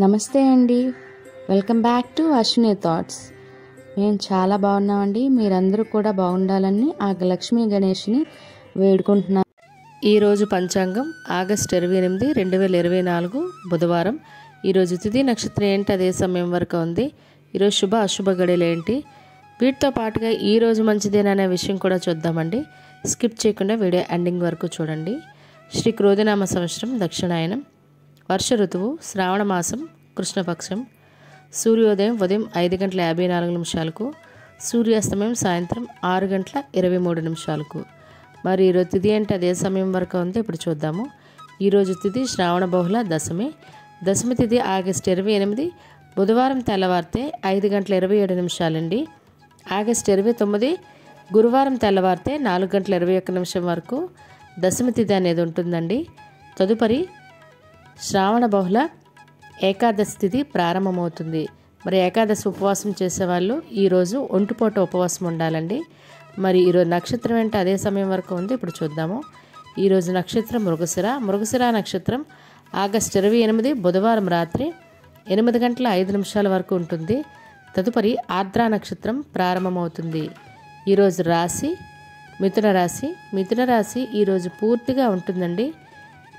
నమస్తే అండి. Welcome back to Ashwini thoughts. మేము చాలా బాగున్నామండి. మీరందరూ కూడా బాగుండాలని ఆ లక్ష్మీ గణేష్ని వేడుకుంటున్నాను. ఈరోజు పంచాంగం ఆగస్టు 28, 2024 బుధవారం. ఈరోజు తిథి నక్షత్రం ఏంటి, అదే సమయం వరకు ఉంది. ఈరోజు శుభ అశుభ గడియలు ఏంటి, వీటితో పాటుగా ఈరోజు మంచిదేననే విషయం కూడా చూద్దామండి. స్కిప్ చేయకుండా వీడియో ఎండింగ్ వరకు చూడండి. శ్రీ క్రోధినామ సంవత్సరం దక్షిణాయనం, వర్ష ఋతువు శ్రావణ మాసం, కృష్ణపక్షం, సూర్యోదయం ఉదయం 5:54, సూర్యాస్తమయం సాయంత్రం 6:23. మరి ఈరోజు తిథి అంటే అదే సమయం వరకు ఉంది. ఇప్పుడు చూద్దాము. ఈరోజు తిథి శ్రావణ బహుళ దశమి. దశమి తిథి ఆగస్టు 28, బుధవారం తెల్లవారితే 5:27 అండి. ఆగస్టు 29 గురువారం తెల్లవారితే 4:21 వరకు దశమి తిథి అనేది ఉంటుందండి. తదుపరి శ్రావణ బహుళ ఏకాదశి తిథి ప్రారంభమవుతుంది. మరి ఏకాదశి ఉపవాసం చేసేవాళ్ళు ఈరోజు ఒంటిపూట ఉపవాసం ఉండాలండి. మరి ఈరోజు నక్షత్రం ఏంటి, అదే సమయం వరకు ఉంది. ఇప్పుడు చూద్దాము. ఈరోజు నక్షత్రం మృగశిర. మృగశిర నక్షత్రం ఆగస్టు 28 బుధవారం రాత్రి 8:05 వరకు ఉంటుంది. తదుపరి ఆర్ద్ర నక్షత్రం ప్రారంభమవుతుంది. ఈరోజు రాశి మిథున రాశి. మిథున రాశి ఈరోజు పూర్తిగా ఉంటుందండి.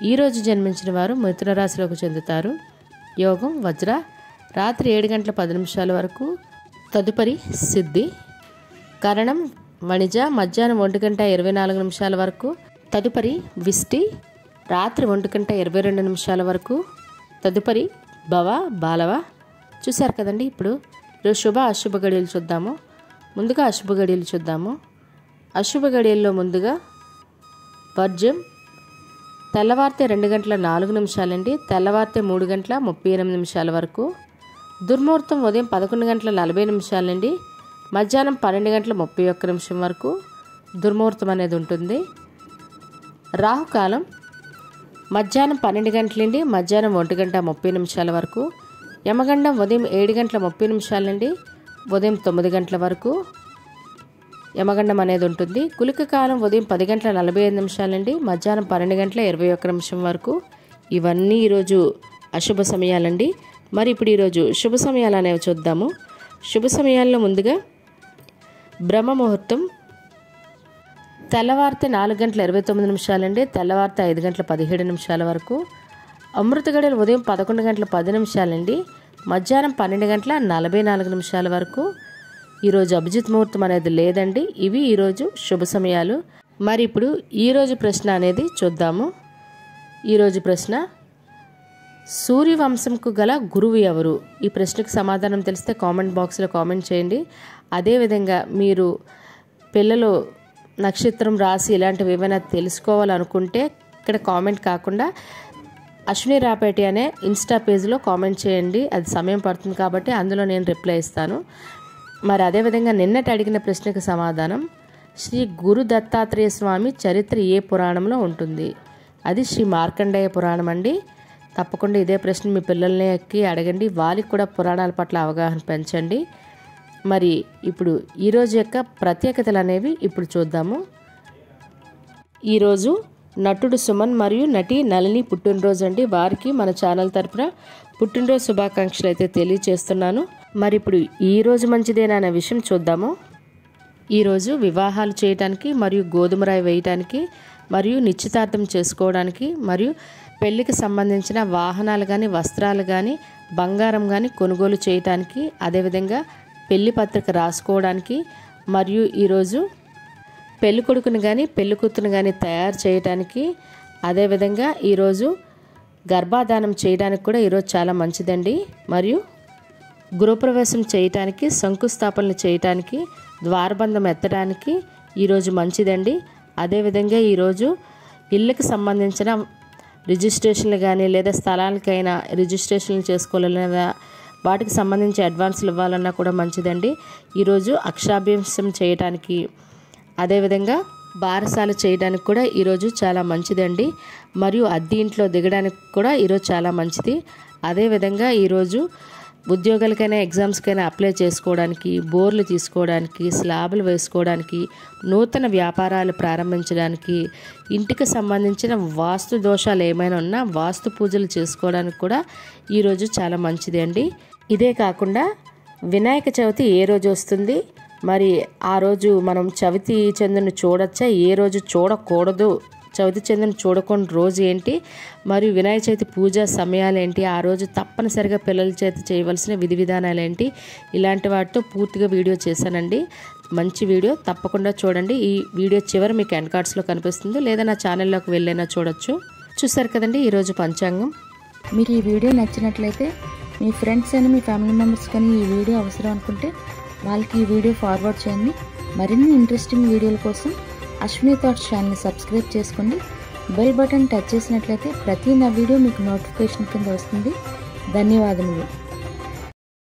ఈరోజు జన్మించిన వారు మిథున రాశిలోకి చెందుతారు. యోగం వజ్ర రాత్రి 7:10 వరకు. తదుపరి సిద్ధి. కరణం వణిజ మధ్యాహ్నం 1:24 వరకు. తదుపరి విష్టి రాత్రి 1:22 వరకు. తదుపరి భవ బాలవ. చూశారు కదండి. ఇప్పుడు ఈరోజు శుభ అశుభ గడియలు చూద్దాము. ముందుగా అశుభ గడియలు చూద్దాము. అశుభ గడియల్లో ముందుగా వర్జ్యం తెల్లవారితే 2:04 అండి. తెల్లవారితే 3:38 వరకు. దుర్ముహూర్తం ఉదయం 11:40 అండి. మధ్యాహ్నం 12:31 వరకు దుర్ముహూర్తం అనేది ఉంటుంది. రాహుకాలం మధ్యాహ్నం 12 నుండి మధ్యాహ్నం 1:30 వరకు. యమగండం ఉదయం 7:30 నుండి ఉదయం 9 వరకు యమగండం అనేది ఉంటుంది. కులిక కాలం ఉదయం 10:45 నుండి మధ్యాహ్నం 12:21 వరకు. ఇవన్నీ ఈరోజు అశుభ సమయాలండి. మరి ఇప్పుడు ఈరోజు శుభ సమయాలు అనేవి చూద్దాము. శుభ సమయాల్లో ముందుగా బ్రహ్మ ముహూర్తం తెల్లవారితే 4:29 అండి. తెల్లవారితే 5:17 వరకు. అమృత గడియలు ఉదయం 11:10 అండి. మధ్యాహ్నం 12:44 వరకు. ఈరోజు అభిజిత్ ముహూర్తం అనేది లేదండి. ఇవి ఈరోజు శుభ సమయాలు. మరి ఇప్పుడు ఈరోజు ప్రశ్న అనేది చూద్దాము. ఈరోజు ప్రశ్న, సూర్యవంశంకు గల గురువు ఎవరు? ఈ ప్రశ్నకు సమాధానం తెలిస్తే కామెంట్ బాక్స్లో కామెంట్ చేయండి. అదేవిధంగా మీరు పిల్లలు నక్షత్రం రాశి ఇలాంటివి ఏమైనా తెలుసుకోవాలనుకుంటే ఇక్కడ కామెంట్ కాకుండా అశ్విని రాపేటి అనే ఇన్స్టా పేజ్లో కామెంట్ చేయండి. అది సమయం పడుతుంది కాబట్టి అందులో నేను రిప్లై ఇస్తాను. మరి అదేవిధంగా నిన్నటి అడిగిన ప్రశ్నకు సమాధానం, శ్రీ గురు దత్తాత్రేయ స్వామి చరిత్ర ఏ పురాణంలో ఉంటుంది? అది శ్రీ మార్కండేయ పురాణం అండి. తప్పకుండా ఇదే ప్రశ్న మీ పిల్లల్ని ఎక్కి అడగండి. వాళ్ళకి కూడా పురాణాల పట్ల అవగాహన పెంచండి. మరి ఇప్పుడు ఈరోజు యొక్క ప్రత్యేకతలు అనేవి ఇప్పుడు చూద్దాము. ఈరోజు నటుడు సుమన్ మరియు నటి నళిని పుట్టినరోజు అండి. వారికి మన ఛానల్ తరపున పుట్టినరోజు శుభాకాంక్షలు అయితే తెలియజేస్తున్నాను. మరి ఇప్పుడు ఈరోజు మంచిదేనా అనే విషయం చూద్దాము. ఈరోజు వివాహాలు చేయడానికి మరియు గోధుమ రాయి వేయటానికి మరియు నిశ్చితార్థం చేసుకోవడానికి మరియు పెళ్లికి సంబంధించిన వాహనాలు కానీ వస్త్రాలు కానీ బంగారం కానీ కొనుగోలు చేయటానికి, అదేవిధంగా పెళ్లి పత్రిక రాసుకోవడానికి మరియు ఈరోజు పెళ్లి కొడుకుని కానీ పెళ్లి కూతురుని కానీ తయారు చేయటానికి, అదేవిధంగా ఈరోజు గర్భాధానం చేయడానికి కూడా ఈరోజు చాలా మంచిదండి. మరియు గృహప్రవేశం చేయటానికి, శంకుస్థాపనలు చేయటానికి, ద్వారబంధం ఎత్తడానికి ఈరోజు మంచిదండి. అదేవిధంగా ఈరోజు ఇళ్ళకి సంబంధించిన రిజిస్ట్రేషన్లు కానీ లేదా స్థలాలకైనా రిజిస్ట్రేషన్లు చేసుకోవాలన్నా వాటికి సంబంధించి అడ్వాన్సులు ఇవ్వాలన్నా కూడా మంచిదండి. ఈరోజు అక్షాభ్యాసం చేయటానికి, అదేవిధంగా బారసాల చేయడానికి కూడా ఈరోజు చాలా మంచిదండి. మరియు అద్దె ఇంట్లో దిగడానికి కూడా ఈరోజు చాలా మంచిది. అదేవిధంగా ఈరోజు ఉద్యోగాలకైనా ఎగ్జామ్స్కైనా అప్లై చేసుకోవడానికి, బోర్లు తీసుకోవడానికి, స్లాబులు వేసుకోవడానికి, నూతన వ్యాపారాలు ప్రారంభించడానికి, ఇంటికి సంబంధించిన వాస్తు దోషాలు ఏమైనా ఉన్నా వాస్తు పూజలు చేసుకోవడానికి కూడా ఈరోజు చాలా మంచిది అండి. ఇదే కాకుండా వినాయక చవితి ఏ రోజు వస్తుంది, మరి ఆ రోజు మనం చవితి చంద్రుని చూడొచ్చా, ఏ రోజు చూడకూడదు, చవితి చంద్రుని చూడకుండా రోజు ఏంటి, మరియు వినాయక చవితి పూజా సమయాలు ఏంటి, ఆ రోజు తప్పనిసరిగా పిల్లల చేత చేయవలసిన విధి విధానాలు ఏంటి, ఇలాంటి వాటితో పూర్తిగా వీడియో చేశానండి. మంచి వీడియో, తప్పకుండా చూడండి. ఈ వీడియో చివరి మీకు ఎండ్ కార్డ్స్లో కనిపిస్తుంది, లేదా నా ఛానల్లోకి వెళ్ళైనా చూడొచ్చు. చూసారు కదండి ఈరోజు పంచాంగం. మీకు ఈ వీడియో నచ్చినట్లయితే మీ ఫ్రెండ్స్ అని, మీ ఫ్యామిలీ మెంబర్స్ కానీ ఈ వీడియో అవసరం అనుకుంటే వాళ్ళకి ఈ వీడియో ఫార్వర్డ్ చేయండి. మరిన్ని ఇంట్రెస్టింగ్ వీడియోల కోసం అశ్విని థాట్స్ ఛానల్ని సబ్స్క్రైబ్ చేసుకోండి. బెల్ బటన్ టచ్ చేసినట్లయితే ప్రతి నా వీడియో మీకు నోటిఫికేషన్ కింద వస్తుంది. ధన్యవాదములు.